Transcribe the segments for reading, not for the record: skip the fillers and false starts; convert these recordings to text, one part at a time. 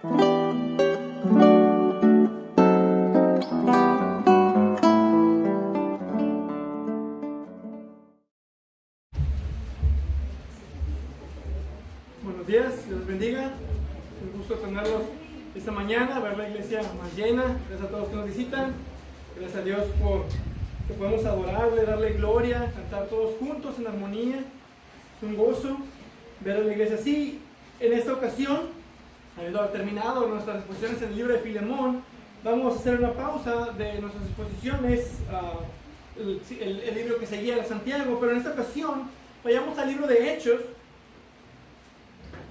Buenos días, Dios bendiga. Es un gusto tenerlos esta mañana, ver la iglesia más llena. Gracias a todos que nos visitan. Gracias a Dios por que podemos adorarle, darle gloria, cantar todos juntos en armonía. Es un gozo ver a la iglesia así. En esta ocasión, habiendo terminado nuestras exposiciones en el libro de Filemón, vamos a hacer una pausa de nuestras exposiciones, el libro que seguía era Santiago, pero en esta ocasión vayamos al libro de Hechos.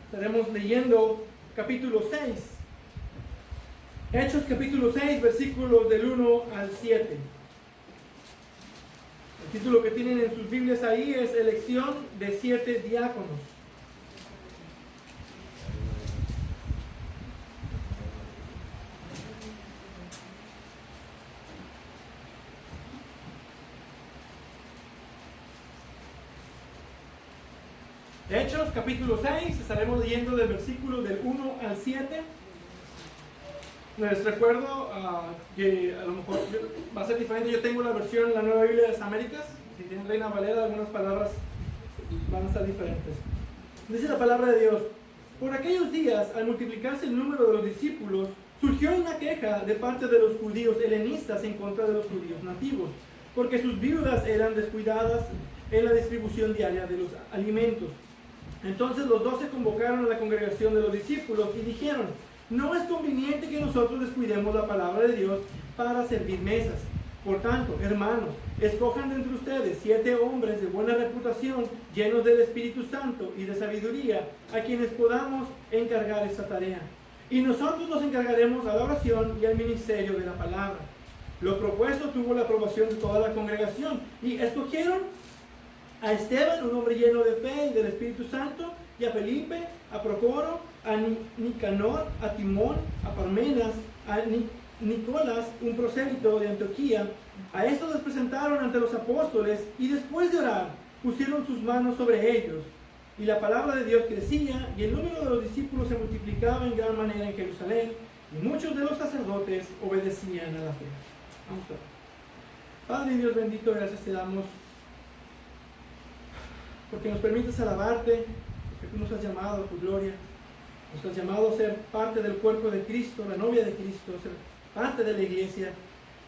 Estaremos leyendo capítulo 6. Hechos capítulo 6, versículos del 1 al 7. El título que tienen en sus Biblias ahí es Elección de 7 diáconos. Hechos capítulo 6, estaremos leyendo del versículo del 1 al 7. Les recuerdo que a lo mejor va a ser diferente. Yo tengo la versión, la Nueva Biblia de las Américas. Si tienen Reina Valera, algunas palabras van a estar diferentes. Dice la palabra de Dios: por aquellos días, al multiplicarse el número de los discípulos, surgió una queja de parte de los judíos helenistas en contra de los judíos nativos, porque sus viudas eran descuidadas en la distribución diaria de los alimentos. Entonces los 12 convocaron a la congregación de los discípulos y dijeron: no es conveniente que nosotros descuidemos la palabra de Dios para servir mesas. Por tanto, hermanos, escojan de entre ustedes 7 hombres de buena reputación, llenos del Espíritu Santo y de sabiduría, a quienes podamos encargar esta tarea. Y nosotros nos encargaremos a la oración y al ministerio de la palabra. Lo propuesto tuvo la aprobación de toda la congregación, y escogieron a Esteban, un hombre lleno de fe y del Espíritu Santo, y a Felipe, a Procoro, a Nicanor, a Timón, a Parmenas, a Nicolás, un prosélito de Antioquía. A estos les presentaron ante los apóstoles, y después de orar, pusieron sus manos sobre ellos. Y la palabra de Dios crecía, y el número de los discípulos se multiplicaba en gran manera en Jerusalén, y muchos de los sacerdotes obedecían a la fe. Vamos a ver. Padre Dios bendito, gracias te damos porque nos permites alabarte, porque tú nos has llamado a tu gloria, nos has llamado a ser parte del cuerpo de Cristo, la novia de Cristo, ser parte de la iglesia,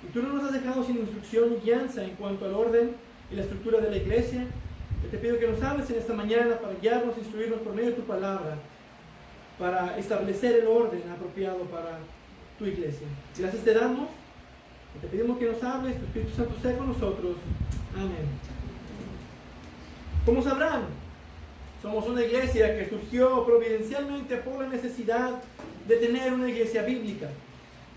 y tú no nos has dejado sin instrucción y guianza en cuanto al orden y la estructura de la iglesia. Yo te pido que nos hables en esta mañana para guiarnos, instruirnos por medio de tu palabra, para establecer el orden apropiado para tu iglesia. Gracias te damos, y te pedimos que nos hables, tu Espíritu Santo sea con nosotros. Amén. Como sabrán, somos una iglesia que surgió providencialmente por la necesidad de tener una iglesia bíblica.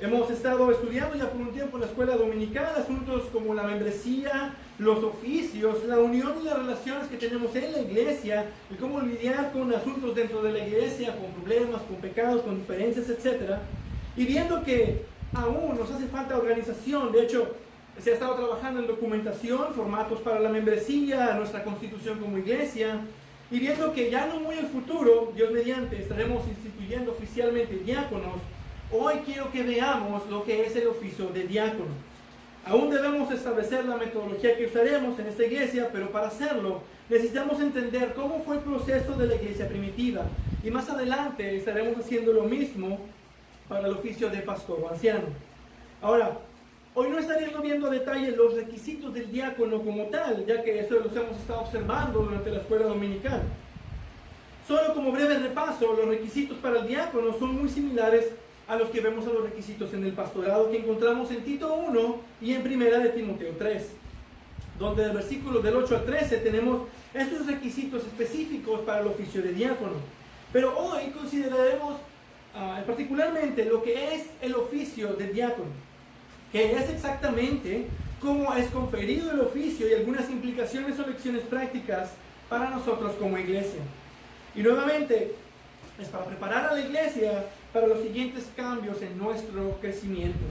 Hemos estado estudiando ya por un tiempo en la escuela dominical asuntos como la membresía, los oficios, la unión y las relaciones que tenemos en la iglesia, y cómo lidiar con asuntos dentro de la iglesia, con problemas, con pecados, con diferencias, etc. Y viendo que aún nos hace falta organización. De hecho, se ha estado trabajando en documentación, formatos para la membresía, nuestra constitución como iglesia, y viendo que ya no muy en el futuro, Dios mediante, estaremos instituyendo oficialmente diáconos. Hoy quiero que veamos lo que es el oficio de diácono. Aún debemos establecer la metodología que usaremos en esta iglesia, pero para hacerlo necesitamos entender cómo fue el proceso de la iglesia primitiva, y más adelante estaremos haciendo lo mismo para el oficio de pastor o anciano. Ahora, hoy no estaremos viendo a detalle los requisitos del diácono como tal, ya que eso los hemos estado observando durante la escuela dominical. Solo como breve repaso, los requisitos para el diácono son muy similares a los que vemos a los requisitos en el pastorado que encontramos en Tito 1 y en Primera de Timoteo 3, donde del versículo del 8 al 13 tenemos estos requisitos específicos para el oficio de diácono. Pero hoy consideraremos particularmente lo que es el oficio de diácono, que es exactamente cómo es conferido el oficio y algunas implicaciones o lecciones prácticas para nosotros como iglesia. Y nuevamente, es para preparar a la iglesia para los siguientes cambios en nuestro crecimiento.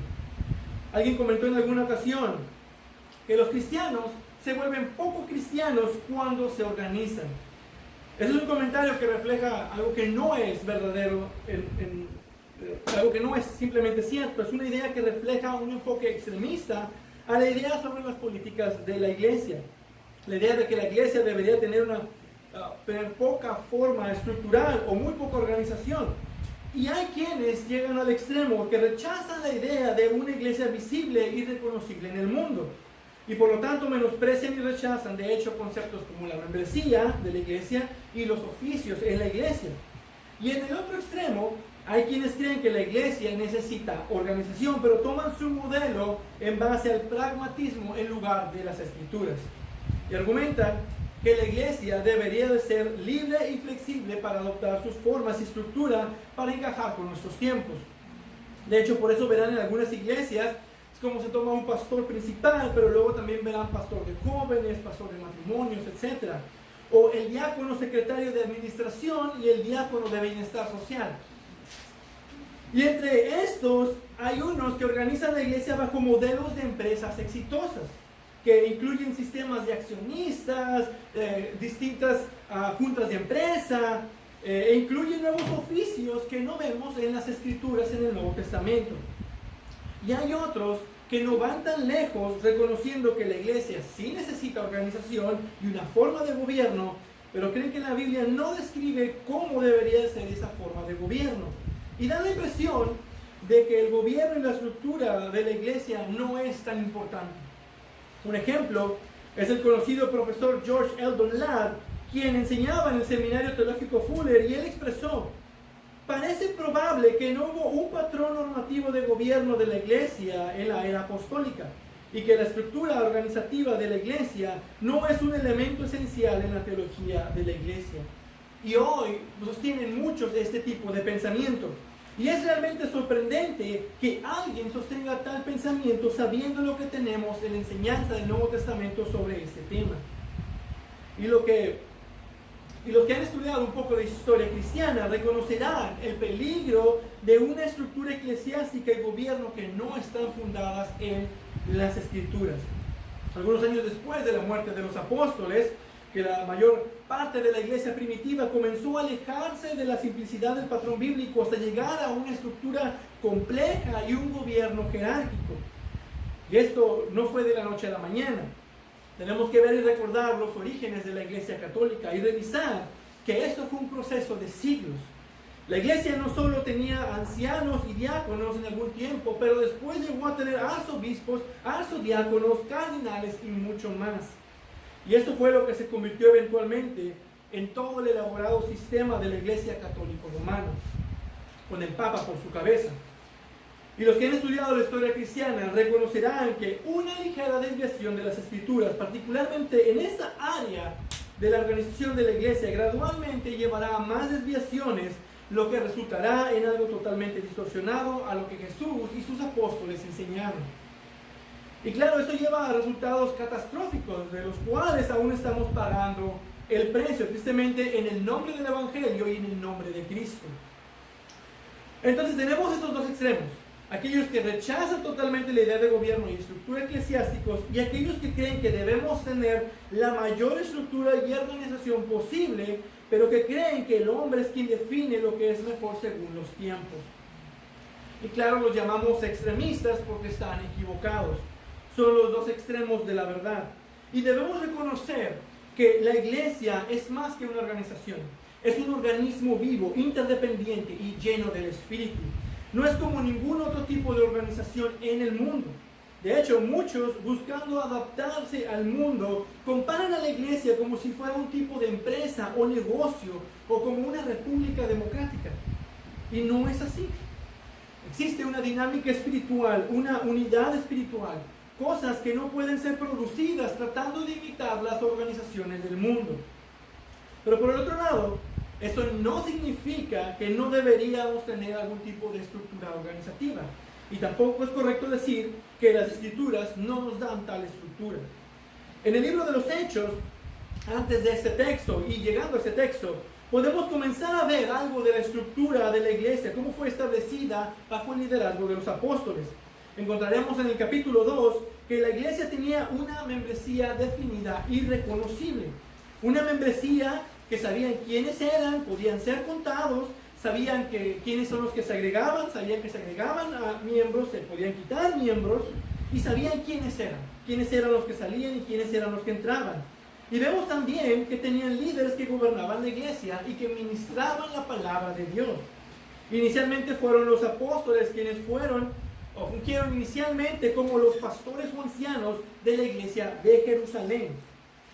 Alguien comentó en alguna ocasión que los cristianos se vuelven poco cristianos cuando se organizan. Ese es un comentario que refleja algo que no es verdadero algo que no es simplemente cierto, es una idea que refleja un enfoque extremista a la idea sobre las políticas de la iglesia. La idea de que la iglesia debería tener tener poca forma estructural o muy poca organización. Y hay quienes llegan al extremo que rechazan la idea de una iglesia visible y reconocible en el mundo. Y por lo tanto menosprecian y rechazan, de hecho, conceptos como la membresía de la iglesia y los oficios en la iglesia. Y en el otro extremo, hay quienes creen que la iglesia necesita organización, pero toman su modelo en base al pragmatismo en lugar de las escrituras. Y argumentan que la iglesia debería de ser libre y flexible para adoptar sus formas y estructura para encajar con nuestros tiempos. De hecho, por eso verán en algunas iglesias es como se toma un pastor principal, pero luego también verán pastor de jóvenes, pastor de matrimonios, etc. O el diácono secretario de administración y el diácono de bienestar social. Y entre estos hay unos que organizan la iglesia bajo modelos de empresas exitosas, que incluyen sistemas de accionistas, distintas juntas de empresa, e incluyen nuevos oficios que no vemos en las escrituras en el Nuevo Testamento. Y hay otros que no van tan lejos, reconociendo que la iglesia sí necesita organización y una forma de gobierno, pero creen que la Biblia no describe cómo debería ser esa forma de gobierno. Y dan la impresión de que el gobierno y la estructura de la iglesia no es tan importante. Un ejemplo es el conocido profesor George Eldon Ladd, quien enseñaba en el Seminario Teológico Fuller, y él expresó: parece probable que no hubo un patrón normativo de gobierno de la iglesia en la era apostólica, y que la estructura organizativa de la iglesia no es un elemento esencial en la teología de la iglesia. Y hoy sostienen muchos de este tipo de pensamiento. Y es realmente sorprendente que alguien sostenga tal pensamiento sabiendo lo que tenemos en la enseñanza del Nuevo Testamento sobre este tema. Y los que han estudiado un poco de historia cristiana reconocerán el peligro de una estructura eclesiástica y gobierno que no están fundadas en las Escrituras. Algunos años después de la muerte de los apóstoles, que la mayor parte de la iglesia primitiva comenzó a alejarse de la simplicidad del patrón bíblico hasta llegar a una estructura compleja y un gobierno jerárquico. Y esto no fue de la noche a la mañana. Tenemos que ver y recordar los orígenes de la iglesia católica y revisar que esto fue un proceso de siglos. La iglesia no solo tenía ancianos y diáconos en algún tiempo, pero después llegó a tener arzobispos, arzodiáconos, cardinales y mucho más. Y esto fue lo que se convirtió eventualmente en todo el elaborado sistema de la Iglesia Católica Romana, con el Papa por su cabeza. Y los que han estudiado la historia cristiana reconocerán que una ligera desviación de las Escrituras, particularmente en esta área de la organización de la Iglesia, gradualmente llevará a más desviaciones, lo que resultará en algo totalmente distorsionado a lo que Jesús y sus apóstoles enseñaron. Y claro, eso lleva a resultados catastróficos, de los cuales aún estamos pagando el precio, tristemente, en el nombre del Evangelio y en el nombre de Cristo. Entonces tenemos estos dos extremos: aquellos que rechazan totalmente la idea de gobierno y estructura eclesiásticos, y aquellos que creen que debemos tener la mayor estructura y organización posible, pero que creen que el hombre es quien define lo que es mejor según los tiempos. Y claro, los llamamos extremistas porque están equivocados. Son los dos extremos de la verdad. Y debemos reconocer que la iglesia es más que una organización. Es un organismo vivo, interdependiente y lleno del Espíritu. No es como ningún otro tipo de organización en el mundo. De hecho, muchos, buscando adaptarse al mundo, comparan a la iglesia como si fuera un tipo de empresa o negocio, o como una república democrática. Y no es así. Existe una dinámica espiritual, una unidad espiritual, cosas que no pueden ser producidas tratando de imitar las organizaciones del mundo. Pero por el otro lado, eso no significa que no deberíamos tener algún tipo de estructura organizativa. Y tampoco es correcto decir que las Escrituras no nos dan tal estructura. En el libro de los Hechos, antes de este texto y llegando a este texto, podemos comenzar a ver algo de la estructura de la iglesia, cómo fue establecida bajo el liderazgo de los apóstoles. Encontraremos en el capítulo 2 que la iglesia tenía una membresía definida y reconocible. Una membresía que sabían quiénes eran, podían ser contados, sabían quiénes son los que se agregaban, sabían que se agregaban a miembros, se podían quitar miembros, y sabían quiénes eran los que salían y quiénes eran los que entraban. Y vemos también que tenían líderes que gobernaban la iglesia y que ministraban la palabra de Dios. Inicialmente fueron los apóstoles quienes fungieron inicialmente como los pastores o ancianos de la iglesia de Jerusalén,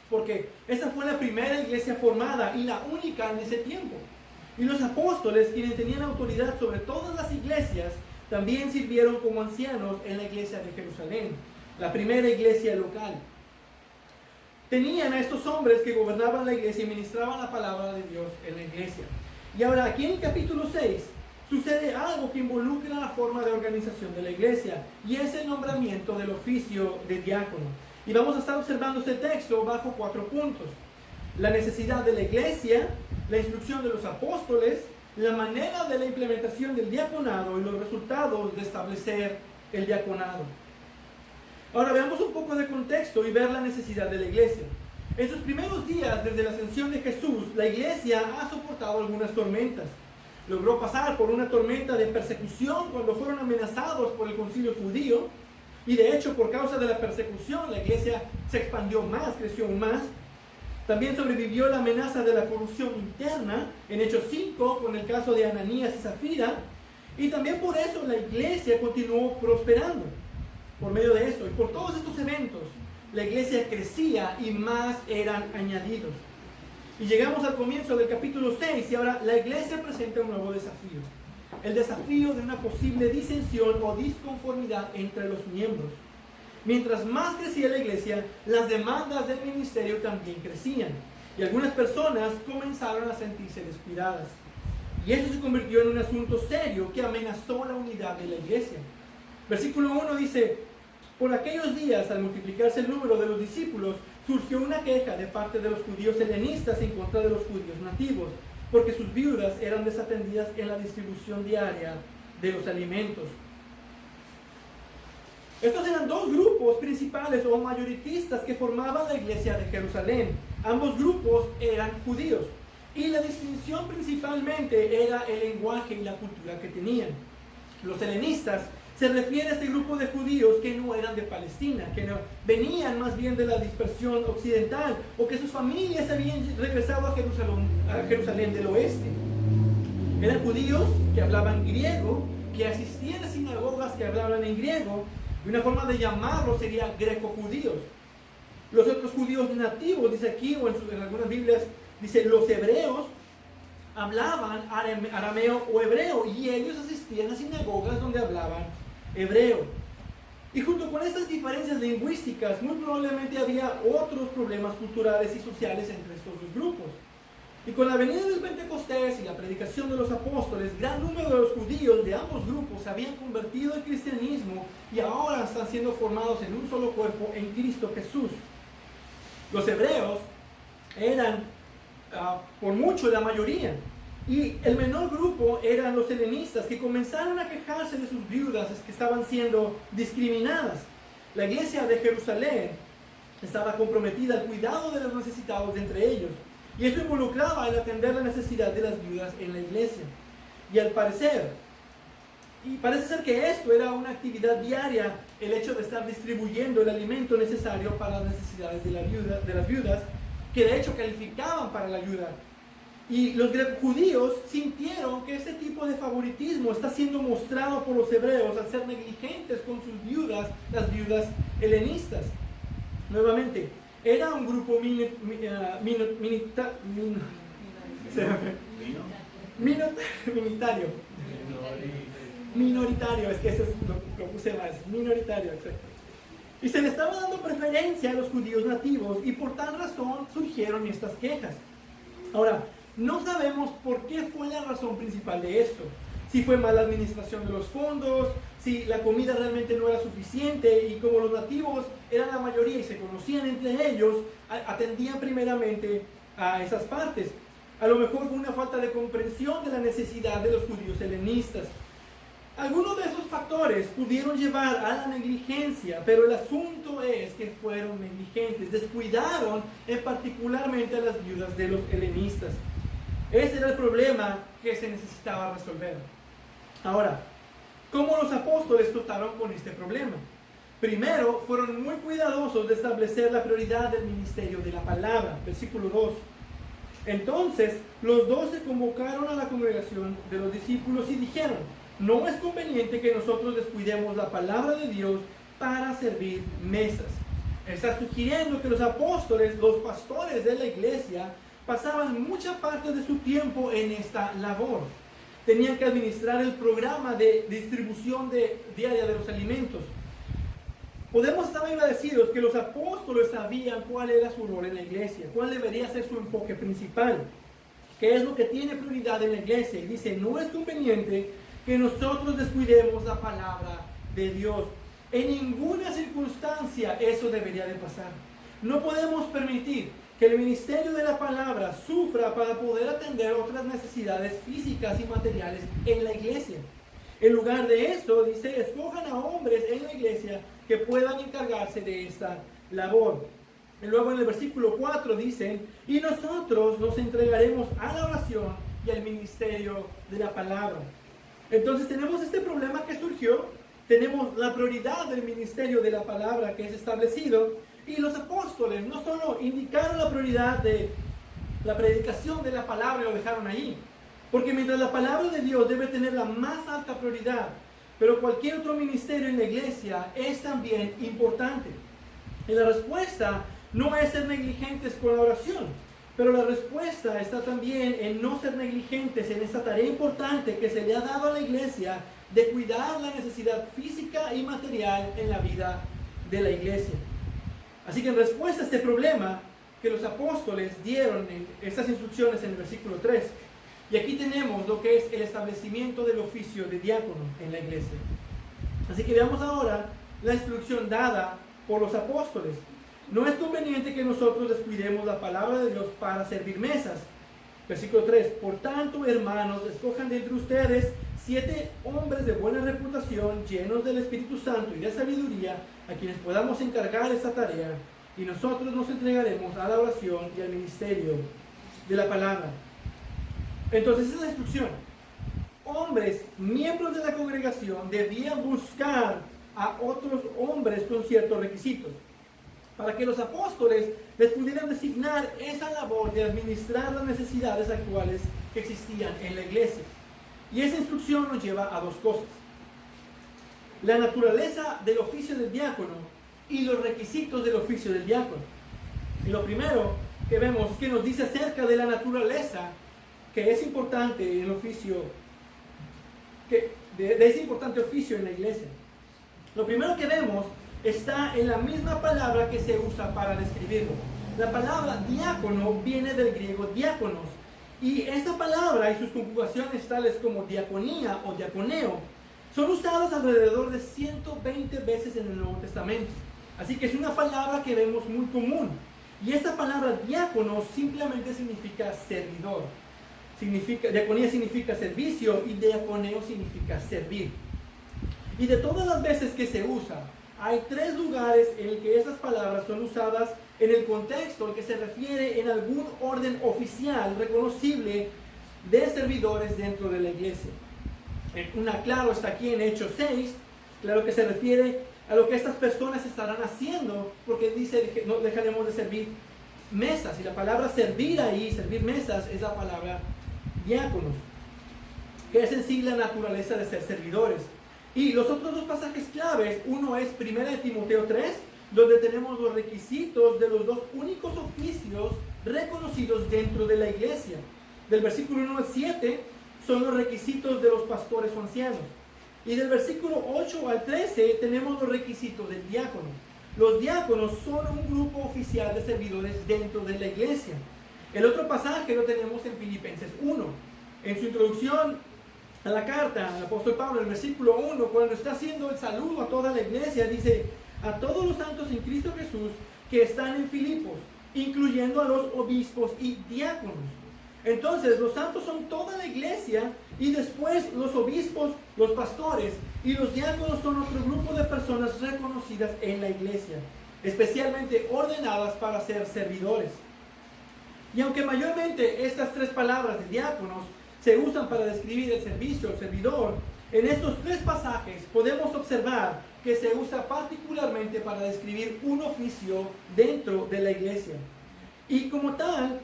porque esa fue la primera iglesia formada y la única en ese tiempo. Y los apóstoles, quienes tenían autoridad sobre todas las iglesias, también sirvieron como ancianos en la iglesia de Jerusalén, la primera iglesia local. Tenían a estos hombres que gobernaban la iglesia y ministraban la palabra de Dios en la iglesia. Y ahora aquí en el capítulo 6 sucede algo que involucra la forma de organización de la iglesia, y es el nombramiento del oficio de diácono. Y vamos a estar observando este texto bajo 4 puntos: la necesidad de la iglesia, la instrucción de los apóstoles, la manera de la implementación del diaconado y los resultados de establecer el diaconado. Ahora veamos un poco de contexto y ver la necesidad de la iglesia. En sus primeros días, desde la ascensión de Jesús, la iglesia ha soportado algunas tormentas. Logró pasar por una tormenta de persecución cuando fueron amenazados por el concilio judío, y de hecho por causa de la persecución la iglesia se expandió más, creció aún más. También sobrevivió la amenaza de la corrupción interna en Hechos 5 con el caso de Ananías y Zafira, y también por eso la iglesia continuó prosperando. Por medio de eso y por todos estos eventos, la iglesia crecía y más eran añadidos. Y llegamos al comienzo del capítulo 6 y ahora la iglesia presenta un nuevo desafío. El desafío de una posible disensión o disconformidad entre los miembros. Mientras más crecía la iglesia, las demandas del ministerio también crecían. Y algunas personas comenzaron a sentirse descuidadas. Y eso se convirtió en un asunto serio que amenazó la unidad de la iglesia. Versículo 1 dice: por aquellos días, al multiplicarse el número de los discípulos, surgió una queja de parte de los judíos helenistas en contra de los judíos nativos, porque sus viudas eran desatendidas en la distribución diaria de los alimentos. Estos eran dos grupos principales o mayoritistas que formaban la iglesia de Jerusalén. Ambos grupos eran judíos, y la distinción principalmente era el lenguaje y la cultura que tenían. Los helenistas se refiere a este grupo de judíos que no eran de Palestina, que no, venían más bien de la dispersión occidental, o que sus familias habían regresado a Jerusalén del oeste. Eran judíos que hablaban griego, que asistían a sinagogas que hablaban en griego, y una forma de llamarlos sería greco-judíos. Los otros judíos nativos, dice aquí, o en algunas Biblias, dice los hebreos, hablaban arameo o hebreo, y ellos asistían a sinagogas donde hablaban hebreo. Y junto con estas diferencias lingüísticas, muy probablemente había otros problemas culturales y sociales entre estos dos grupos. Y con la venida del Pentecostés y la predicación de los apóstoles, gran número de los judíos de ambos grupos se habían convertido al cristianismo y ahora están siendo formados en un solo cuerpo en Cristo Jesús. Los hebreos eran por mucho la mayoría, y el menor grupo eran los helenistas, que comenzaron a quejarse de sus viudas que estaban siendo discriminadas. La iglesia de Jerusalén estaba comprometida al cuidado de los necesitados de entre ellos, y eso involucraba el atender la necesidad de las viudas en la iglesia. Y parece ser que esto era una actividad diaria, el hecho de estar distribuyendo el alimento necesario para las necesidades de las viudas, que de hecho calificaban para la ayuda. Y los judíos sintieron que este tipo de favoritismo está siendo mostrado por los hebreos al ser negligentes con sus viudas, las viudas helenistas. Nuevamente, era un grupo minoritario, es que eso lo puse más, minoritario, exacto. Y se le estaba dando preferencia a los judíos nativos, y por tal razón surgieron estas quejas. Ahora, no sabemos por qué fue la razón principal de esto. Si fue mala administración de los fondos, si la comida realmente no era suficiente, y como los nativos eran la mayoría y se conocían entre ellos, atendían primeramente a esas partes. A lo mejor fue una falta de comprensión de la necesidad de los judíos helenistas. Algunos de esos factores pudieron llevar a la negligencia, pero el asunto es que fueron negligentes, descuidaron particularmente a las viudas de los helenistas. Ese era el problema que se necesitaba resolver. Ahora, ¿cómo los apóstoles trataron con este problema? Primero, fueron muy cuidadosos de establecer la prioridad del ministerio de la palabra. Versículo 2. Entonces, los 12 convocaron a la congregación de los discípulos y dijeron: no es conveniente que nosotros descuidemos la palabra de Dios para servir mesas. Está sugiriendo que los apóstoles, los pastores de la iglesia, pasaban mucha parte de su tiempo en esta labor. Tenían que administrar el programa de distribución diaria de los alimentos. Podemos estar agradecidos que los apóstoles sabían cuál era su rol en la iglesia, cuál debería ser su enfoque principal, qué es lo que tiene prioridad en la iglesia. Y dice: no es conveniente que nosotros descuidemos la palabra de Dios. En ninguna circunstancia eso debería de pasar. No podemos permitir que el ministerio de la palabra sufra para poder atender otras necesidades físicas y materiales en la iglesia. En lugar de eso, dice: escojan a hombres en la iglesia que puedan encargarse de esta labor. Y luego en el versículo 4 dicen: y nosotros nos entregaremos a la oración y al ministerio de la palabra. Entonces tenemos este problema que surgió, tenemos la prioridad del ministerio de la palabra que es establecido, y los apóstoles no solo indicaron la prioridad de la predicación de la palabra y lo dejaron ahí, porque mientras la palabra de Dios debe tener la más alta prioridad, pero cualquier otro ministerio en la iglesia es también importante. Y la respuesta no es ser negligentes con la oración, pero la respuesta está también en no ser negligentes en esta tarea importante que se le ha dado a la iglesia de cuidar la necesidad física y material en la vida de la iglesia. Así que en respuesta a este problema que los apóstoles dieron en estas instrucciones en el versículo 3, y aquí tenemos lo que es el establecimiento del oficio de diácono en la iglesia. Así que veamos ahora la instrucción dada por los apóstoles. No es conveniente que nosotros descuidemos la palabra de Dios para servir mesas. Versículo 3. Por tanto, hermanos, escojan de entre ustedes 7 hombres de buena reputación, llenos del Espíritu Santo y de sabiduría, a quienes podamos encargar esta tarea, y nosotros nos entregaremos a la oración y al ministerio de la palabra. Entonces, esa es la instrucción. Hombres, miembros de la congregación, debían buscar a otros hombres con ciertos requisitos, para que los apóstoles les pudieran designar esa labor de administrar las necesidades actuales que existían en la iglesia. Y esa instrucción nos lleva a 2 cosas: la naturaleza del oficio del diácono y los requisitos del oficio del diácono. Y lo primero que vemos es que nos dice acerca de la naturaleza que es importante en el oficio, de ese importante oficio en la iglesia. Lo primero que vemos está en la misma palabra que se usa para describirlo. La palabra diácono viene del griego diáconos, y esta palabra y sus conjugaciones tales como diaconía o diaconeo son usadas alrededor de 120 veces en el Nuevo Testamento. Así que es una palabra que vemos muy común. Y esta palabra diácono simplemente significa servidor. Diaconía significa servicio y diaconeo significa servir. Y de todas las veces que se usa, hay 3 lugares en el que esas palabras son usadas en el contexto en que se refiere en algún orden oficial reconocible de servidores dentro de la iglesia. Una, claro, está aquí en Hechos 6, claro que se refiere a lo que estas personas estarán haciendo, porque dice que no dejaremos de servir mesas, y la palabra servir ahí, servir mesas, es la palabra diáconos, que es en sí la naturaleza de ser servidores. Y los otros 2 pasajes claves, uno es 1 Timoteo 3, donde tenemos los requisitos de los 2 únicos oficios reconocidos dentro de la iglesia. Del versículo 1 al 7 son los requisitos de los pastores o ancianos. Y del versículo 8 al 13 tenemos los requisitos del diácono. Los diáconos son un grupo oficial de servidores dentro de la iglesia. El otro pasaje lo tenemos en Filipenses 1. En su introducción a la carta, el apóstol Pablo, en el versículo 1, cuando está haciendo el saludo a toda la iglesia, dice: a todos los santos en Cristo Jesús que están en Filipos, incluyendo a los obispos y diáconos. Entonces, los santos son toda la iglesia, y después los obispos, los pastores y los diáconos son otro grupo de personas reconocidas en la iglesia, especialmente ordenadas para ser servidores. Y aunque mayormente estas tres palabras de diáconos se usan para describir el servicio, el servidor, en estos tres pasajes podemos observar que se usa particularmente para describir un oficio dentro de la iglesia. Y como tal,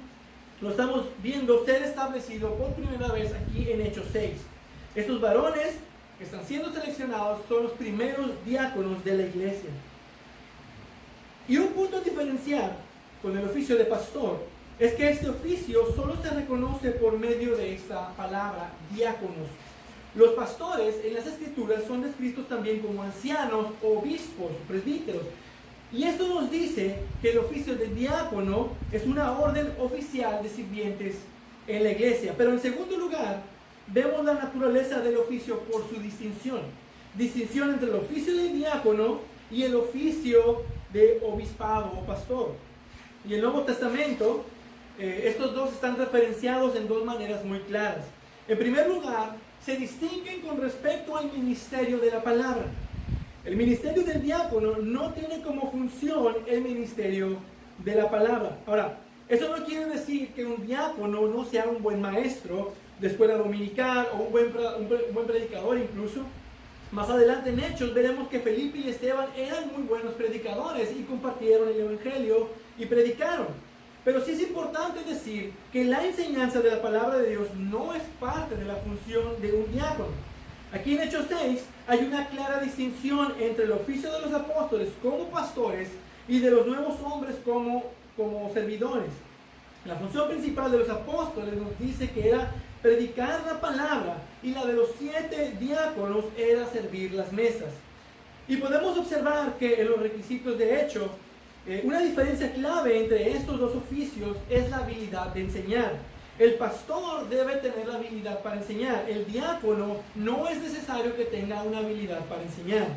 lo estamos viendo ser establecido por primera vez aquí en Hechos 6. Estos varones que están siendo seleccionados son los primeros diáconos de la iglesia. Y un punto a diferenciar con el oficio de pastor es que este oficio solo se reconoce por medio de esta palabra, diáconos. Los pastores en las escrituras son descritos también como ancianos, obispos, presbíteros. Y esto nos dice que el oficio de diácono es una orden oficial de sirvientes en la iglesia. Pero en segundo lugar, vemos la naturaleza del oficio por su distinción. Distinción entre el oficio de diácono y el oficio de obispado o pastor. Y en el Nuevo Testamento, estos dos están referenciados en dos maneras muy claras. En primer lugar, se distinguen con respecto al ministerio de la palabra. El ministerio del diácono no tiene como función el ministerio de la palabra. Ahora, eso no quiere decir que un diácono no sea un buen maestro de escuela dominical o un buen predicador incluso. Más adelante en Hechos veremos que Felipe y Esteban eran muy buenos predicadores y compartieron el evangelio y predicaron. Pero sí es importante decir que la enseñanza de la palabra de Dios no es parte de la función de un diácono. Aquí en Hechos 6 hay una clara distinción entre el oficio de los apóstoles como pastores y de los nuevos hombres como servidores. La función principal de los apóstoles nos dice que era predicar la palabra y la de los 7 diáconos era servir las mesas. Y podemos observar que en los requisitos de hecho, una diferencia clave entre estos dos oficios es la habilidad de enseñar. El pastor debe tener la habilidad para enseñar. El diácono no es necesario que tenga una habilidad para enseñar.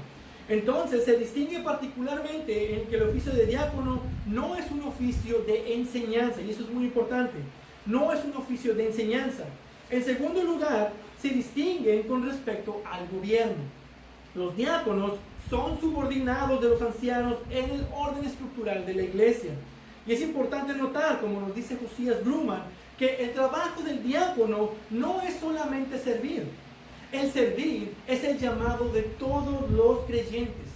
Entonces se distingue particularmente en que el oficio de diácono no es un oficio de enseñanza, y eso es muy importante. No es un oficio de enseñanza. En segundo lugar, se distinguen con respecto al gobierno. Los diáconos son subordinados de los ancianos en el orden estructural de la iglesia. Y es importante notar, como nos dice Josías Grumman, que el trabajo del diácono no es solamente servir. El servir es el llamado de todos los creyentes.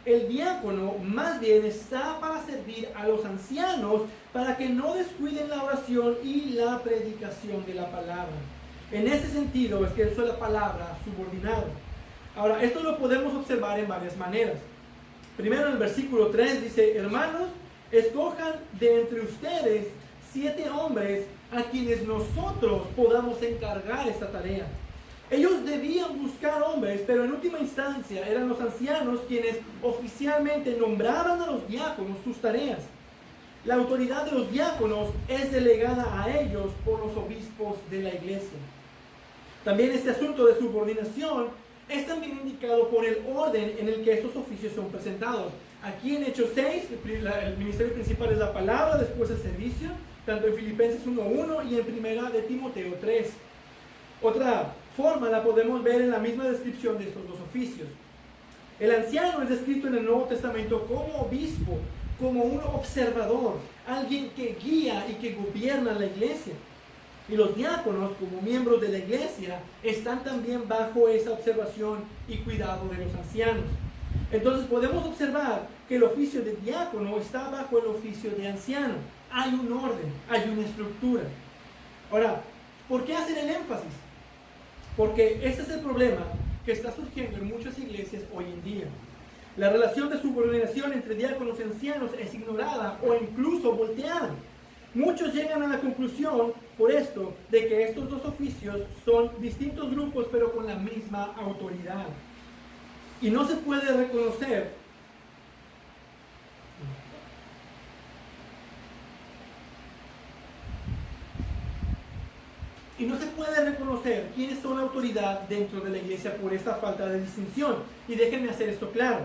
El diácono más bien está para servir a los ancianos para que no descuiden la oración y la predicación de la palabra. En ese sentido es que usa la palabra subordinado. Ahora, esto lo podemos observar en varias maneras. Primero, en el versículo 3 dice: hermanos, escojan de entre ustedes 7 hombres a quienes nosotros podamos encargar esta tarea. Ellos debían buscar hombres, pero en última instancia eran los ancianos quienes oficialmente nombraban a los diáconos sus tareas. La autoridad de los diáconos es delegada a ellos por los obispos de la iglesia. También este asunto de subordinación es también indicado por el orden en el que estos oficios son presentados. Aquí en Hechos 6, el ministerio principal es la palabra, después el servicio, tanto en Filipenses 1:1 y en primera de Timoteo 3. Otra forma la podemos ver en la misma descripción de estos dos oficios. El anciano es descrito en el Nuevo Testamento como obispo, como un observador, alguien que guía y que gobierna la iglesia. Y los diáconos, como miembros de la iglesia, están también bajo esa observación y cuidado de los ancianos. Entonces podemos observar que el oficio de diácono está bajo el oficio de anciano. Hay un orden, hay una estructura. Ahora, ¿por qué hacen el énfasis? Porque ese es el problema que está surgiendo en muchas iglesias hoy en día. La relación de subordinación entre diáconos y ancianos es ignorada o incluso volteada. Muchos llegan a la conclusión, por esto, de que estos dos oficios son distintos grupos pero con la misma autoridad. Y no se puede reconocer quiénes son la autoridad dentro de la iglesia por esta falta de distinción. Y déjenme hacer esto claro.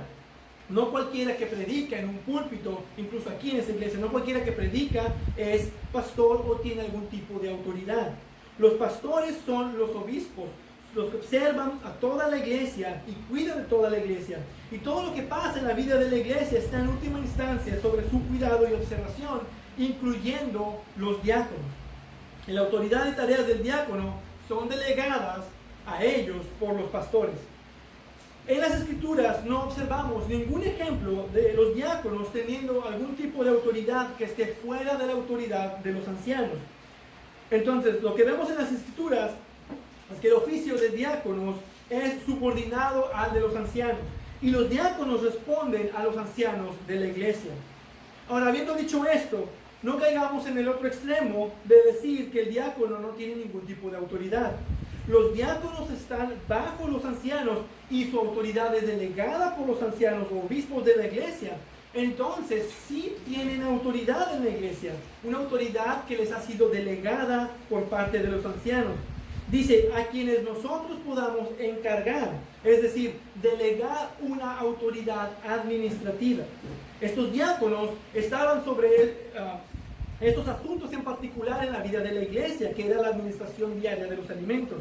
No cualquiera que predica en un púlpito, incluso aquí en esta iglesia, no cualquiera que predica es pastor o tiene algún tipo de autoridad. Los pastores son los obispos, los que observan a toda la iglesia y cuidan de toda la iglesia. Y todo lo que pasa en la vida de la iglesia está en última instancia sobre su cuidado y observación. incluyendo los diáconos. Y la autoridad y tareas del diácono son delegadas a ellos por los pastores. En las Escrituras no observamos ningún ejemplo de los diáconos teniendo algún tipo de autoridad que esté fuera de la autoridad de los ancianos. Entonces, lo que vemos en las Escrituras es que el oficio de diáconos es subordinado al de los ancianos, y los diáconos responden a los ancianos de la iglesia. Ahora, habiendo dicho esto, no caigamos en el otro extremo de decir que el diácono no tiene ningún tipo de autoridad. Los diáconos están bajo los ancianos y su autoridad es delegada por los ancianos o obispos de la iglesia. Entonces sí tienen autoridad en la iglesia, una autoridad que les ha sido delegada por parte de los ancianos. Dice, a quienes nosotros podamos encargar, es decir, delegar una autoridad administrativa. Estos diáconos estaban sobre estos asuntos en particular en la vida de la iglesia, que era la administración diaria de los alimentos.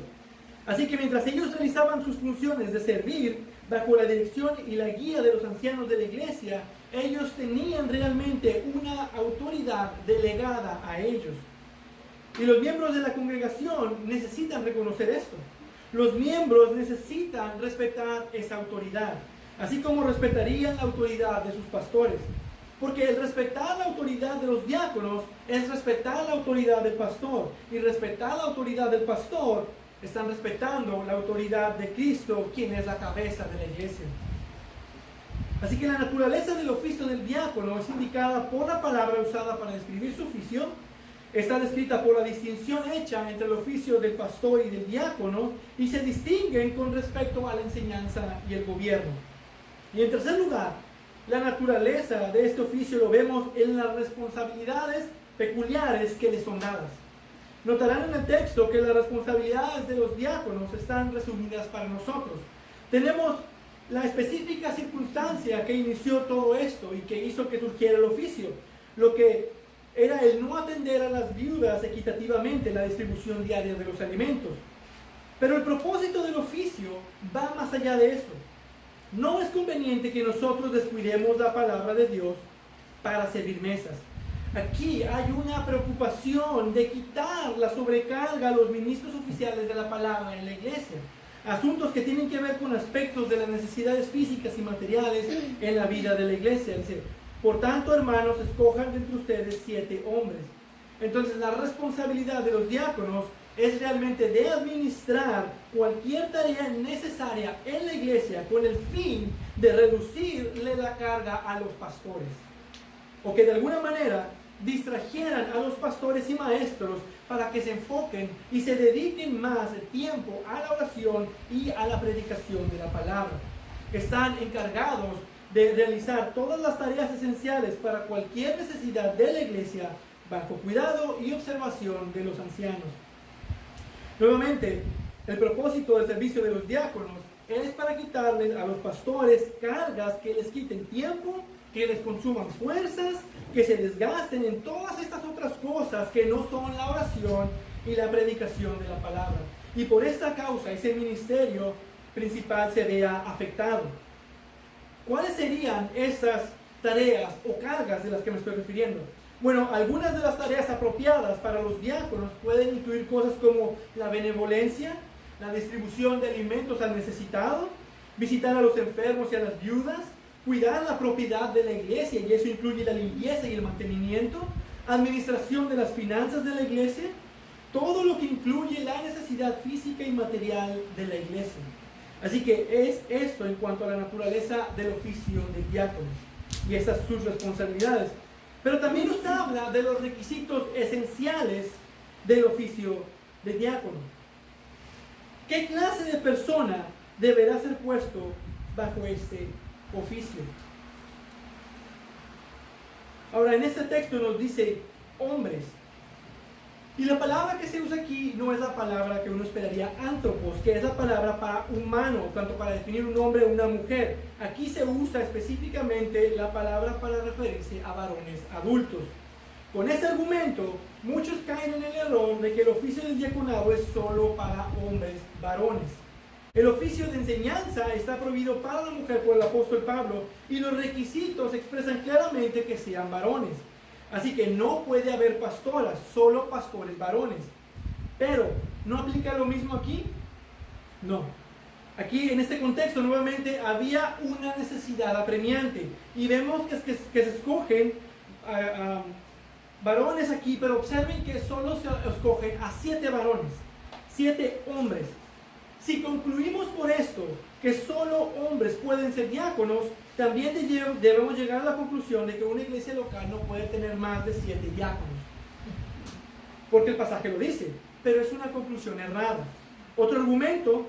Así que mientras ellos realizaban sus funciones de servir bajo la dirección y la guía de los ancianos de la iglesia, ellos tenían realmente una autoridad delegada a ellos. Y los miembros de la congregación necesitan reconocer esto. Los miembros necesitan respetar esa autoridad, así como respetarían la autoridad de sus pastores. Porque el respetar la autoridad de los diáconos es respetar la autoridad del pastor. Y respetar la autoridad del pastor, están respetando la autoridad de Cristo, quien es la cabeza de la iglesia. Así que la naturaleza del oficio del diácono es indicada por la palabra usada para describir su oficio. Está descrita por la distinción hecha entre el oficio del pastor y del diácono, y se distinguen con respecto a la enseñanza y el gobierno. Y en tercer lugar, la naturaleza de este oficio lo vemos en las responsabilidades peculiares que le son dadas. Notarán en el texto que las responsabilidades de los diáconos están resumidas para nosotros. Tenemos la específica circunstancia que inició todo esto y que hizo que surgiera el oficio, lo que era el no atender a las viudas equitativamente en la distribución diaria de los alimentos. Pero el propósito del oficio va más allá de eso. No es conveniente que nosotros descuidemos la palabra de Dios para servir mesas. Aquí hay una preocupación de quitar la sobrecarga a los ministros oficiales de la palabra en la iglesia. Asuntos que tienen que ver con aspectos de las necesidades físicas y materiales en la vida de la iglesia. Dice, por tanto, hermanos, escojan de entre ustedes 7 hombres. Entonces, la responsabilidad de los diáconos es realmente de administrar cualquier tarea necesaria en la iglesia con el fin de reducirle la carga a los pastores, o que de alguna manera distrajeran a los pastores y maestros para que se enfoquen y se dediquen más tiempo a la oración y a la predicación de la palabra. Están encargados de realizar todas las tareas esenciales para cualquier necesidad de la iglesia bajo cuidado y observación de los ancianos. Nuevamente, el propósito del servicio de los diáconos es para quitarles a los pastores cargas que les quiten tiempo, que les consuman fuerzas, que se desgasten en todas estas otras cosas que no son la oración y la predicación de la palabra. Y por esta causa ese ministerio principal se vea afectado. ¿Cuáles serían esas tareas o cargas de las que me estoy refiriendo? Bueno, algunas de las tareas apropiadas para los diáconos pueden incluir cosas como la benevolencia, la distribución de alimentos al necesitado, visitar a los enfermos y a las viudas, cuidar la propiedad de la iglesia, y eso incluye la limpieza y el mantenimiento, administración de las finanzas de la iglesia, todo lo que incluye la necesidad física y material de la iglesia. Así que es esto en cuanto a la naturaleza del oficio del diácono y esas sus responsabilidades. Pero también nos habla de los requisitos esenciales del oficio de diácono. ¿Qué clase de persona deberá ser puesto bajo este oficio? Ahora, en este texto nos dice hombres. Y la palabra que se usa aquí no es la palabra que uno esperaría antropos, que es la palabra para humano, tanto para definir un hombre o una mujer. Aquí se usa específicamente la palabra para referirse a varones adultos. Con este argumento, muchos caen en el error de que el oficio del diaconado es solo para hombres varones. El oficio de enseñanza está prohibido para la mujer por el apóstol Pablo, y los requisitos expresan claramente que sean varones. Así que no puede haber pastoras, solo pastores varones. Pero, ¿no aplica lo mismo aquí? No. Aquí en este contexto nuevamente había una necesidad apremiante y vemos que se escogen varones aquí, pero observen que solo se escogen a 7 varones, 7 hombres. Si concluimos por esto que solo hombres pueden ser diáconos, también debemos llegar a la conclusión de que una iglesia local no puede tener más de 7 diáconos, porque el pasaje lo dice, pero es una conclusión errada. Otro argumento,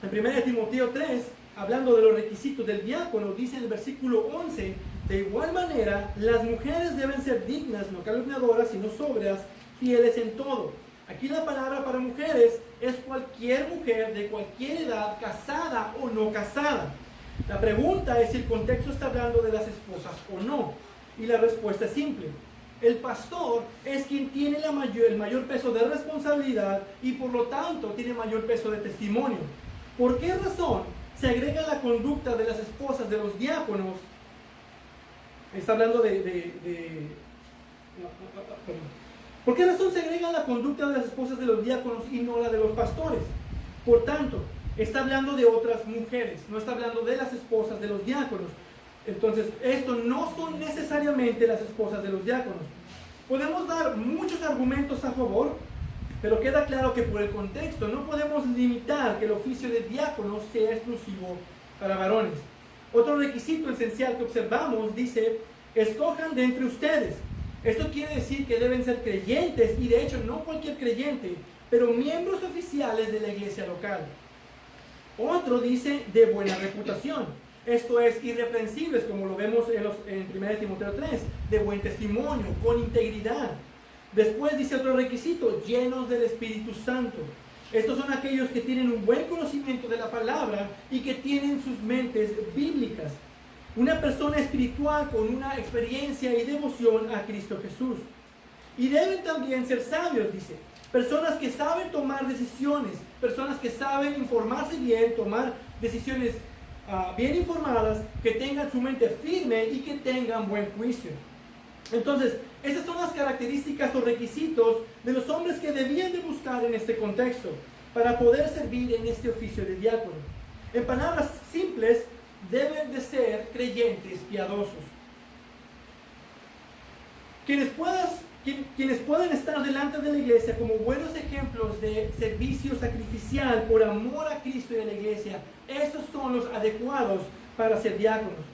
en 1 Timoteo 3, hablando de los requisitos del diácono, dice en el versículo 11, de igual manera, las mujeres deben ser dignas, no calumniadoras, sino sobrias, fieles en todo. Aquí la palabra para mujeres es cualquier mujer de cualquier edad, casada o no casada. La pregunta es si el contexto está hablando de las esposas o no. Y la respuesta es simple. El pastor es quien tiene el mayor peso de responsabilidad y por lo tanto tiene mayor peso de testimonio. ¿Por qué razón se agrega la conducta de las esposas de los diáconos? Está hablando ¿Por qué razón se agrega la conducta de las esposas de los diáconos y no la de los pastores? Por tanto, está hablando de otras mujeres, no está hablando de las esposas de los diáconos. Entonces, esto no son necesariamente las esposas de los diáconos. Podemos dar muchos argumentos a favor, pero queda claro que por el contexto no podemos limitar que el oficio de diácono sea exclusivo para varones. Otro requisito esencial que observamos dice, escojan de entre ustedes. Esto quiere decir que deben ser creyentes, y de hecho no cualquier creyente, pero miembros oficiales de la iglesia local. Otro dice de buena reputación. Esto es, irreprensibles, como lo vemos en 1 Timoteo 3, de buen testimonio, con integridad. Después dice otro requisito, llenos del Espíritu Santo. Estos son aquellos que tienen un buen conocimiento de la palabra y que tienen sus mentes bíblicas. Una persona espiritual con una experiencia y devoción a Cristo Jesús. Y deben también ser sabios, dice. Personas que saben tomar decisiones, personas que saben informarse bien, tomar decisiones bien informadas, que tengan su mente firme y que tengan buen juicio. Entonces, esas son las características o requisitos de los hombres que debían de buscar en este contexto para poder servir en este oficio de diácono. En palabras simples, deben de ser creyentes piadosos. Quienes puedan estar delante de la iglesia como buenos ejemplos de servicio sacrificial por amor a Cristo y a la iglesia, esos son los adecuados para ser diáconos.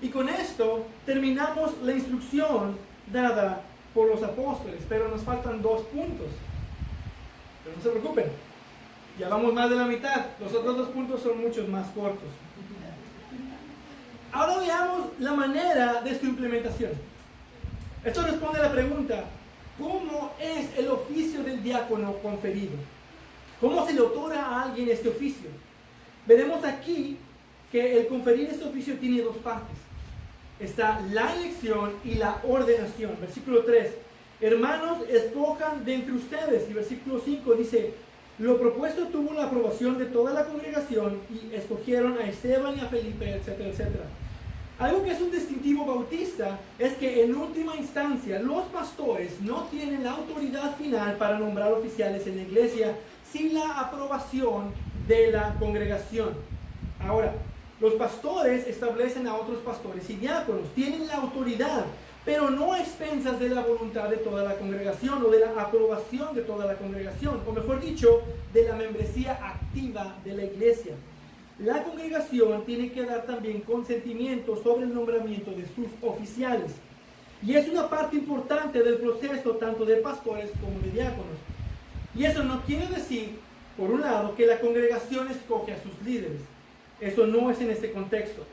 Y con esto terminamos la instrucción dada por los apóstoles, pero nos faltan 2 puntos. Pero no se preocupen, ya vamos más de la mitad. Los otros 2 puntos son muchos más cortos. Ahora veamos la manera de su implementación. Esto responde a la pregunta, ¿cómo es el oficio del diácono conferido? ¿Cómo se le otorga a alguien este oficio? Veremos aquí que el conferir este oficio tiene 2 partes. Está la elección y la ordenación. Versículo 3, hermanos, escojan de entre ustedes. Y versículo 5 dice, lo propuesto tuvo la aprobación de toda la congregación y escogieron a Esteban y a Felipe, etcétera, etcétera. Algo que es un distintivo bautista es que en última instancia los pastores no tienen la autoridad final para nombrar oficiales en la iglesia sin la aprobación de la congregación. Ahora, los pastores establecen a otros pastores y diáconos, tienen la autoridad, pero no a expensas de la voluntad de toda la congregación o de la aprobación de toda la congregación, o mejor dicho, de la membresía activa de la iglesia. La congregación tiene que dar también consentimiento sobre el nombramiento de sus oficiales. Y es una parte importante del proceso tanto de pastores como de diáconos. Y eso no quiere decir, por un lado, que la congregación escoge a sus líderes. Eso no es en este contexto.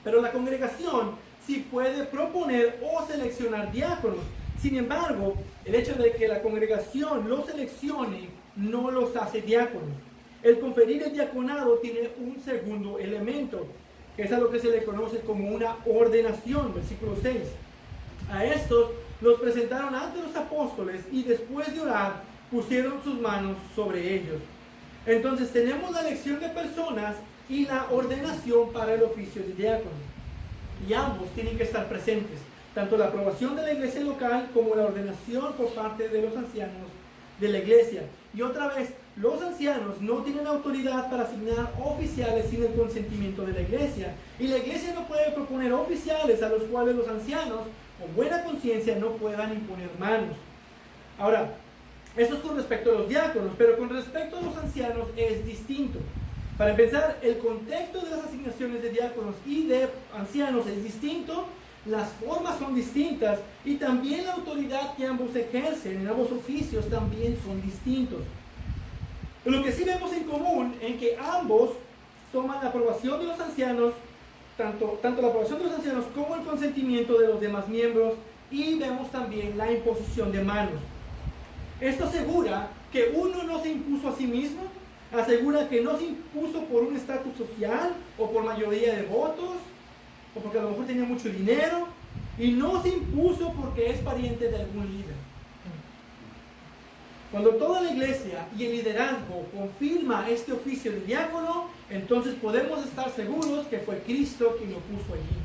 Pero la congregación sí puede proponer o seleccionar diáconos. Sin embargo, el hecho de que la congregación los seleccione no los hace diáconos. El conferir el diaconado tiene un segundo elemento, que es a lo que se le conoce como una ordenación, versículo 6. A estos los presentaron ante los apóstoles y después de orar pusieron sus manos sobre ellos. Entonces tenemos la elección de personas y la ordenación para el oficio de diácono. Y ambos tienen que estar presentes. tanto la aprobación de la iglesia local como la ordenación por parte de los ancianos de la iglesia. Y otra vez, los ancianos no tienen autoridad para asignar oficiales sin el consentimiento de la iglesia. Y la iglesia no puede proponer oficiales a los cuales los ancianos, con buena conciencia, no puedan imponer manos. Ahora, esto es con respecto a los diáconos, pero con respecto a los ancianos es distinto. Para empezar, el contexto de las asignaciones de diáconos y de ancianos es distinto, las formas son distintas y también la autoridad que ambos ejercen en ambos oficios también son distintos. Lo que sí vemos en común en que ambos toman la aprobación de los ancianos, tanto la aprobación de los ancianos como el consentimiento de los demás miembros, y vemos también la imposición de manos. Esto asegura que uno no se impuso a sí mismo, asegura que no se impuso por un estatus social o por mayoría de votos o porque a lo mejor tenía mucho dinero, y no se impuso porque es pariente de algún líder. Cuando toda la iglesia y el liderazgo confirma este oficio de diácono, entonces podemos estar seguros que fue Cristo quien lo puso allí.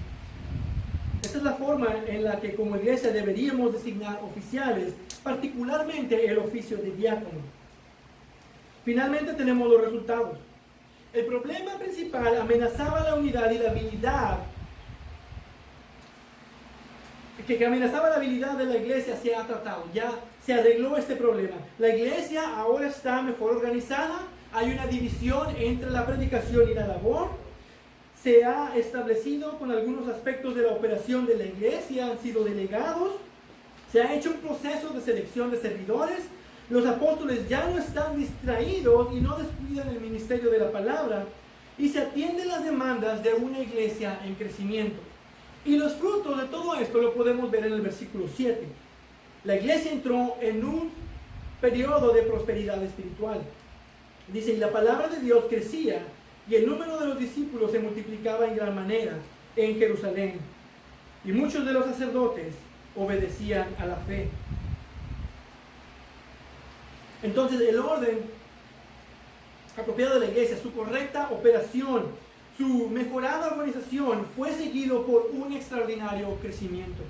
Esta es la forma en la que como iglesia deberíamos designar oficiales, particularmente el oficio de diácono. Finalmente tenemos los resultados. El problema principal amenazaba la unidad y la habilidad, que amenazaba la habilidad de la iglesia se ha tratado, ya se arregló este problema. La iglesia ahora está mejor organizada, hay una división entre la predicación y la labor, se ha establecido con algunos aspectos de la operación de la iglesia, han sido delegados, se ha hecho un proceso de selección de servidores, los apóstoles ya no están distraídos y no descuidan el ministerio de la palabra, y se atienden las demandas de una iglesia en crecimiento. Y los frutos de todo esto lo podemos ver en el versículo 7. La iglesia entró en un periodo de prosperidad espiritual. Dice, y la palabra de Dios crecía, y el número de los discípulos se multiplicaba en gran manera en Jerusalén. Y muchos de los sacerdotes obedecían a la fe. Entonces el orden apropiado de la iglesia, su correcta operación, su mejorada organización fue seguido por un extraordinario crecimiento.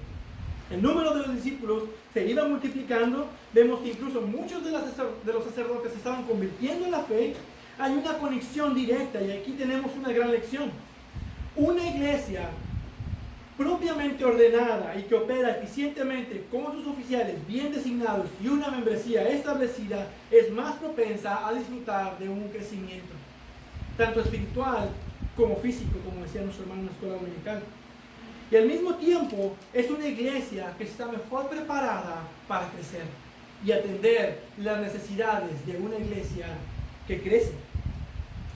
El número de los discípulos se iba multiplicando. Vemos que incluso muchos de los sacerdotes se estaban convirtiendo en la fe. Hay una conexión directa y aquí tenemos una gran lección. Una iglesia propiamente ordenada y que opera eficientemente con sus oficiales bien designados y una membresía establecida es más propensa a disfrutar de un crecimiento, tanto espiritual como físico, como decía nuestro hermano en la escuela dominical. Y al mismo tiempo es una iglesia que está mejor preparada para crecer y atender las necesidades de una iglesia que crece.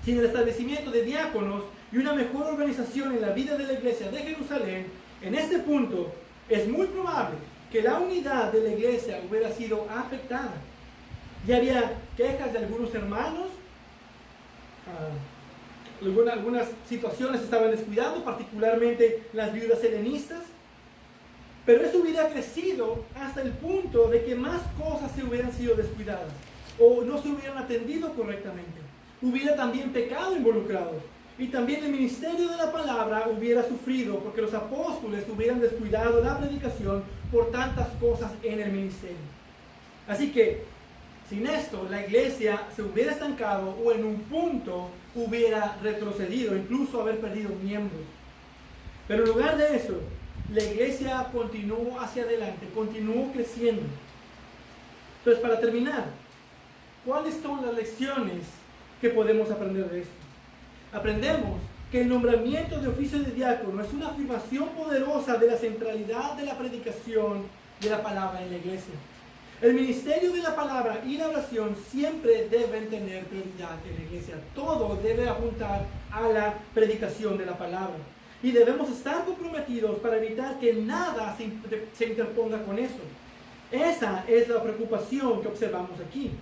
Sin el establecimiento de diáconos y una mejor organización en la vida de la iglesia de Jerusalén, en este punto es muy probable que la unidad de la iglesia hubiera sido afectada. Ya había quejas de algunos hermanos, algunas situaciones se estaban descuidando, particularmente las viudas helenistas, pero eso hubiera crecido hasta el punto de que más cosas se hubieran sido descuidadas o no se hubieran atendido correctamente. Hubiera también pecado involucrado y también el ministerio de la palabra hubiera sufrido porque los apóstoles hubieran descuidado la predicación por tantas cosas en el ministerio. Así que sin esto la iglesia se hubiera estancado o en un punto hubiera retrocedido, incluso haber perdido miembros. Pero en lugar de eso, la iglesia continuó hacia adelante, continuó creciendo. Entonces, para terminar, ¿cuáles son las lecciones que podemos aprender de esto? Aprendemos que el nombramiento de oficio de diácono es una afirmación poderosa de la centralidad de la predicación de la palabra en la iglesia. El ministerio de la palabra y la oración siempre deben tener prioridad en la iglesia. Todo debe apuntar a la predicación de la palabra. Y debemos estar comprometidos para evitar que nada se interponga con eso. Esa es la preocupación que observamos aquí.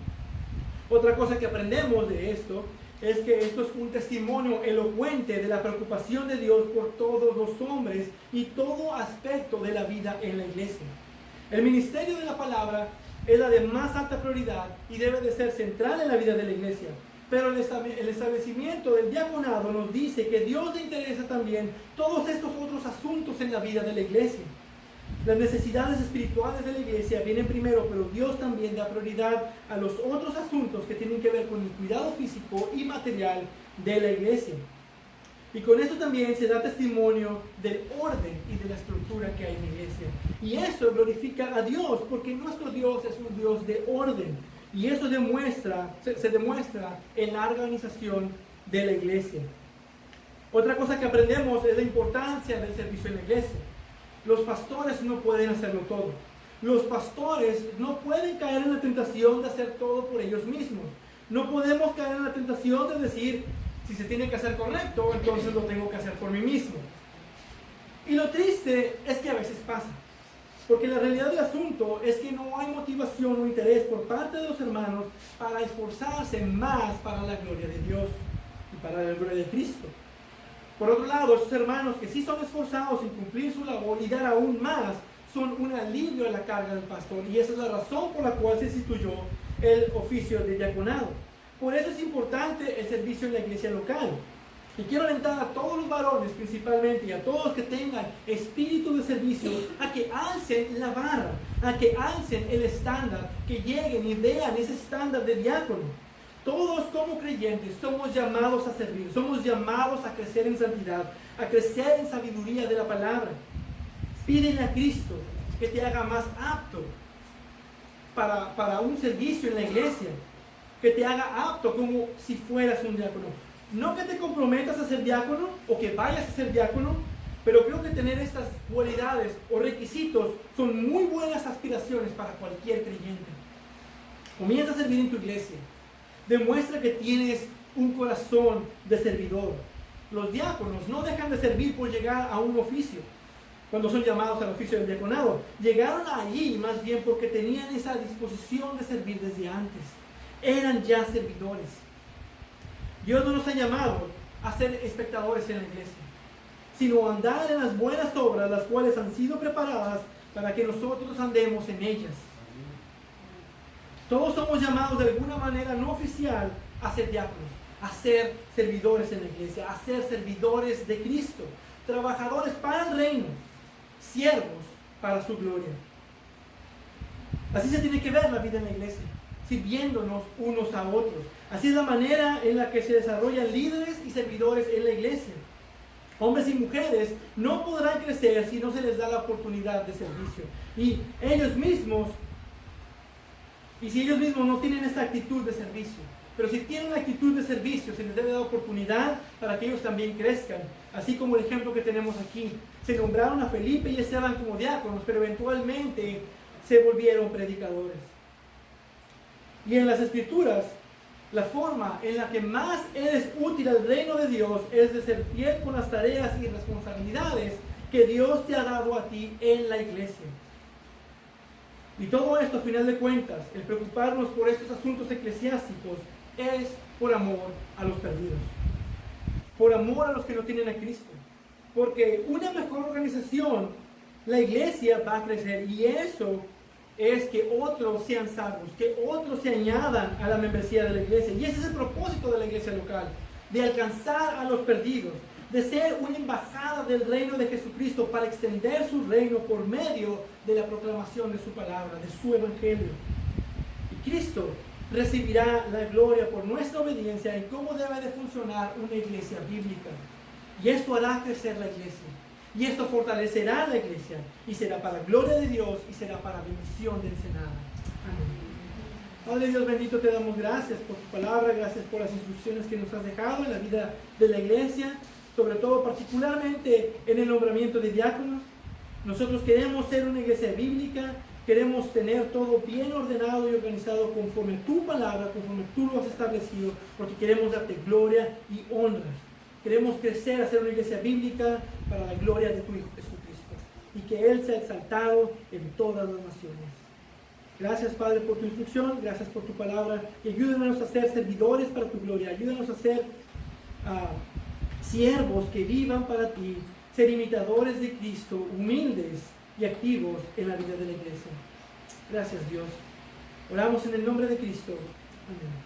Otra cosa que aprendemos de esto es que esto es un testimonio elocuente de la preocupación de Dios por todos los hombres y todo aspecto de la vida en la iglesia. El ministerio de la palabra es la de más alta prioridad y debe de ser central en la vida de la iglesia. Pero el establecimiento del diaconado nos dice que Dios le interesa también todos estos otros asuntos en la vida de la iglesia. Las necesidades espirituales de la iglesia vienen primero, pero Dios también da prioridad a los otros asuntos que tienen que ver con el cuidado físico y material de la iglesia. Y con esto también se da testimonio del orden y de la estructura que hay en la iglesia. Y eso glorifica a Dios, porque nuestro Dios es un Dios de orden. Y eso se demuestra en la organización de la iglesia. Otra cosa que aprendemos es la importancia del servicio en la iglesia. Los pastores no pueden hacerlo todo. Los pastores no pueden caer en la tentación de hacer todo por ellos mismos. No podemos caer en la tentación de decir, si se tiene que hacer correcto, entonces lo tengo que hacer por mí mismo. Y lo triste es que a veces pasa. Porque la realidad del asunto es que no hay motivación o interés por parte de los hermanos para esforzarse más para la gloria de Dios y para la gloria de Cristo. Por otro lado, esos hermanos que sí son esforzados en cumplir su labor y dar aún más, son un alivio a la carga del pastor. Y esa es la razón por la cual se instituyó el oficio de diaconado. Por eso es importante el servicio en la iglesia local. Y quiero alentar a todos los varones principalmente y a todos que tengan espíritu de servicio a que alcen la vara, a que alcen el estándar, que lleguen y vean ese estándar de diácono. Todos como creyentes somos llamados a servir, somos llamados a crecer en santidad, a crecer en sabiduría de la palabra. Pídele a Cristo que te haga más apto para un servicio en la iglesia, que te haga apto como si fueras un diácono. No que te comprometas a ser diácono o que vayas a ser diácono, pero creo que tener estas cualidades o requisitos son muy buenas aspiraciones para cualquier creyente. Comienza a servir en tu iglesia. Demuestra que tienes un corazón de servidor. Los diáconos no dejan de servir por llegar a un oficio, cuando son llamados al oficio del diaconado. Llegaron allí más bien porque tenían esa disposición de servir desde antes. Eran ya servidores. Dios no nos ha llamado a ser espectadores en la iglesia, sino a andar en las buenas obras, las cuales han sido preparadas para que nosotros andemos en ellas. Todos somos llamados de alguna manera no oficial a ser diáconos, a ser servidores en la iglesia, a ser servidores de Cristo, trabajadores para el reino, siervos para su gloria. Así se tiene que ver la vida en la iglesia, sirviéndonos unos a otros. Así es la manera en la que se desarrollan líderes y servidores en la iglesia. Hombres y mujeres no podrán crecer si no se les da la oportunidad de servicio. Y si ellos mismos no tienen esta actitud de servicio, pero si tienen la actitud de servicio, se les debe dar oportunidad para que ellos también crezcan. Así como el ejemplo que tenemos aquí. Se nombraron a Felipe y Esteban como diáconos, pero eventualmente se volvieron predicadores. Y en las Escrituras, la forma en la que más eres útil al reino de Dios es de ser fiel con las tareas y responsabilidades que Dios te ha dado a ti en la iglesia. Y todo esto, a final de cuentas, el preocuparnos por estos asuntos eclesiásticos es por amor a los perdidos, por amor a los que no tienen a Cristo. Porque una mejor organización, la iglesia va a crecer, y eso es que otros sean salvos, que otros se añadan a la membresía de la iglesia. Y ese es el propósito de la iglesia local, de alcanzar a los perdidos, de ser una embajada del reino de Jesucristo para extender su reino por medio de la proclamación de su palabra, de su evangelio. Y Cristo recibirá la gloria por nuestra obediencia en cómo debe de funcionar una iglesia bíblica. Y esto hará crecer la iglesia. Y esto fortalecerá la iglesia. Y será para gloria de Dios y será para bendición de Ensenada. Amén. Padre Dios bendito, te damos gracias por tu palabra, gracias por las instrucciones que nos has dejado en la vida de la iglesia, sobre todo particularmente en el nombramiento de diáconos. Nosotros queremos ser una iglesia bíblica, queremos tener todo bien ordenado y organizado conforme tu palabra, conforme tú lo has establecido, porque queremos darte gloria y honra. Queremos crecer a ser una iglesia bíblica para la gloria de tu Hijo Jesucristo y que Él sea exaltado en todas las naciones. Gracias, Padre, por tu instrucción, gracias por tu palabra, y ayúdanos a ser servidores para tu gloria, ayúdanos a ser siervos que vivan para ti, ser imitadores de Cristo, humildes y activos en la vida de la iglesia. Gracias, Dios. Oramos en el nombre de Cristo. Amén.